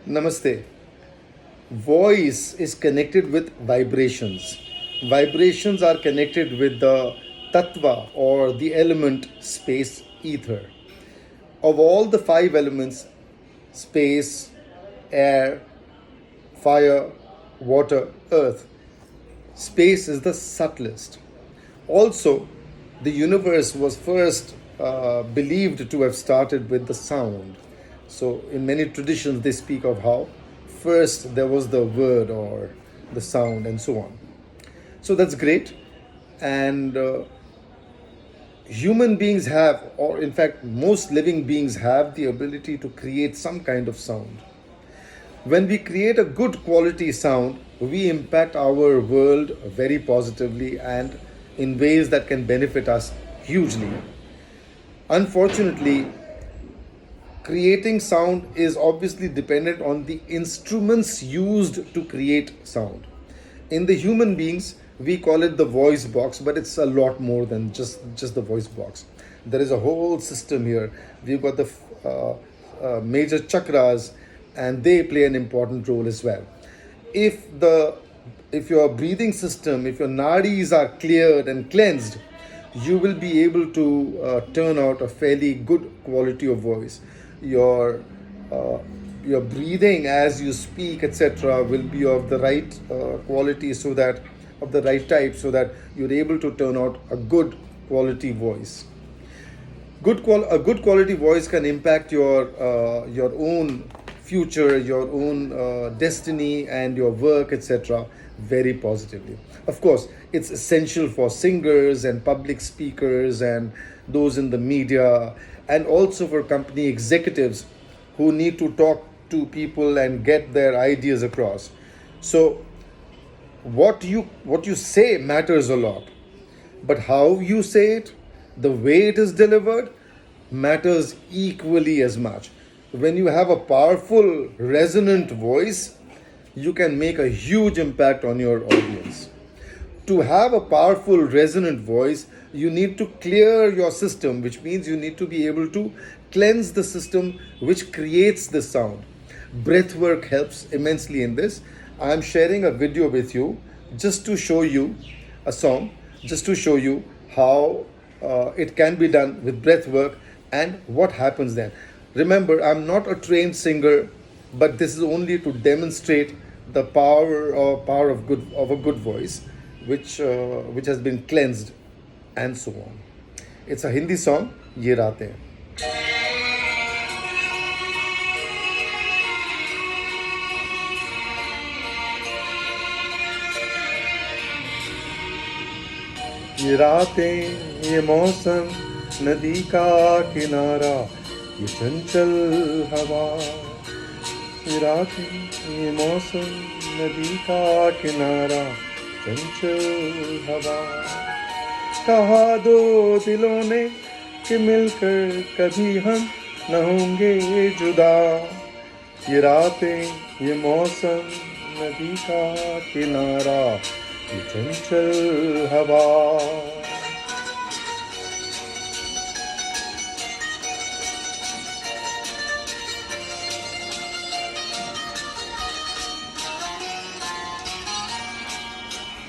Namaste. Voice is connected with vibrations. Vibrations are connected with the tattva or the element space ether. Of all the five elements, space, air, fire, water, earth, space is the subtlest. Also, the universe was first believed to have started with the sound. So, in many traditions, they speak of how first there was the word or the sound and so on. So, that's great. And human beings have, or in fact, most living beings have the ability to create some kind of sound. When we create a good quality sound, we impact our world very positively and in ways that can benefit us hugely. Unfortunately, creating sound is obviously dependent on the instruments used to create sound. In the human beings, we call it the voice box, but it's a lot more than just the voice box. There is a whole system here. We've got the major chakras, and they play an important role as well. If your breathing system, if your nadis are cleared and cleansed, you will be able to turn out a fairly good quality of voice. Your uh, your breathing as you speak, etc., will be of the right quality, so that of the right type, so that you're able to turn out a good quality voice. A good quality voice can impact your own future, your own destiny, and your work, etc., very positively. Of course, it's essential for singers and public speakers and those in the media, and also for company executives who need to talk to people and get their ideas across. So what you say matters a lot, but how you say it, the way it is delivered, matters equally as much. When you have a powerful, resonant voice, you can make a huge impact on your audience. To have a powerful, resonant voice, you need to clear your system, which means you need to be able to cleanse the system which creates the sound. Breath work helps immensely in this. I am sharing a video with you just to show you a song, just to show you how it can be done with breath work and what happens then. Remember, I'm not a trained singer, but this is only to demonstrate the power of a good voice, which has been cleansed and so on. It's a Hindi song, Ye Raatein. ये रातें, ये मौसम, नदी का किनारा, ये चंचल हवा. ये रातें, ये मौसम, नदी का किनारा, चंचल हवा. कहा दो दिलों ने कि मिलकर कभी हम न होंगे जुदा. ये रातें, ये मौसम, नदी का किनारा, ये चंचल हवा.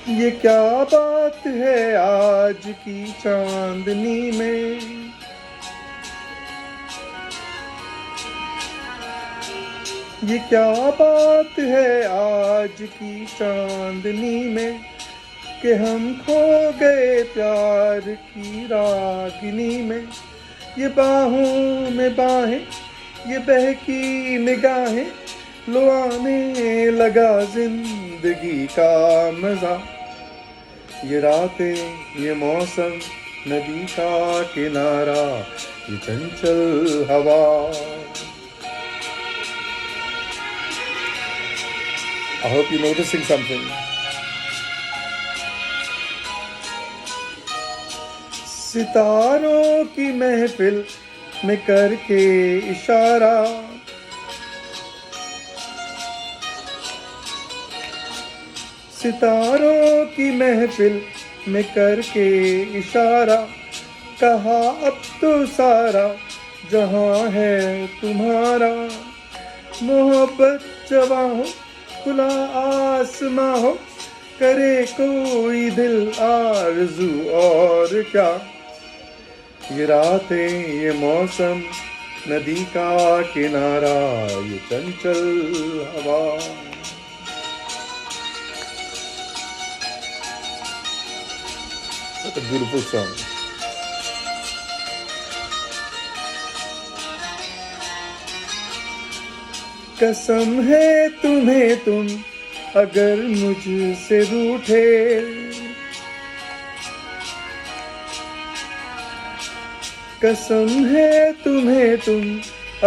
ये क्या बात है आज की चांदनी में. ये क्या बात है आज की चांदनी में कि हम खो गए प्यार की रागिनी में. ये बाहों में बाहें, ये बहकी निगाहें, लो आने लगा जिंदगी का मजा. ये रातें, ये मौसम, नदी का किनारा, ये चंचल हवा. I hope you're noticing something. सितारों की महफिल में करके इशारा. सितारों की महफिल में करके इशारा. कहा अब तो सारा जहां है तुम्हारा. मोहब्बत जवा हो, खुला आसमां हो, करे कोई दिल आरज़ू और क्या। ये रातें, ये मौसम, नदी का किनारा, ये चंचल हवा। Such a beautiful song. कसम है तुम्हें तुम अगर मुझसे रूठे, कसम है तुम्हें तुम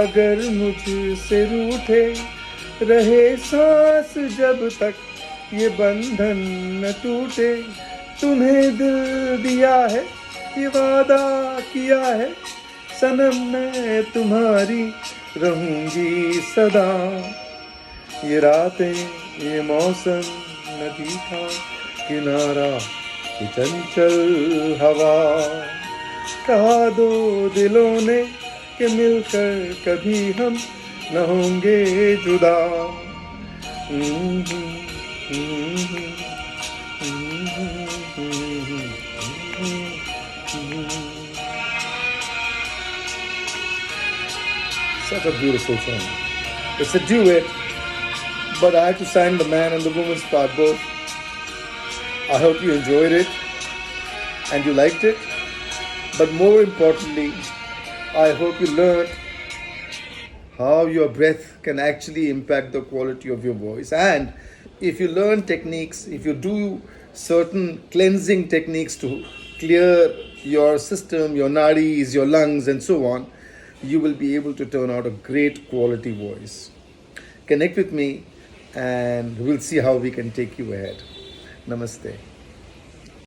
अगर मुझसे रूठे, रहे सांस जब तक ये बंधन न टूटे। तुम्हें दिल दिया है, ये वादा किया है, सनम मैं तुम्हारी रहूंगी सदा। ये रातें, ये मौसम, नदी का किनारा, ये चंचल हवा। कहा दो दिलों ने कि मिलकर कभी हम न होंगे जुदा। Such a beautiful song. It's a duet, but I had to sign the man and the woman's part both. I hope you enjoyed it and you liked it. But more importantly, I hope you learned how your breath can actually impact the quality of your voice. And if you learn techniques, if you do certain cleansing techniques to clear your system, your nadis, your lungs, and so on, you will be able to turn out a great quality voice. Connect with me and we'll see how we can take you ahead. Namaste.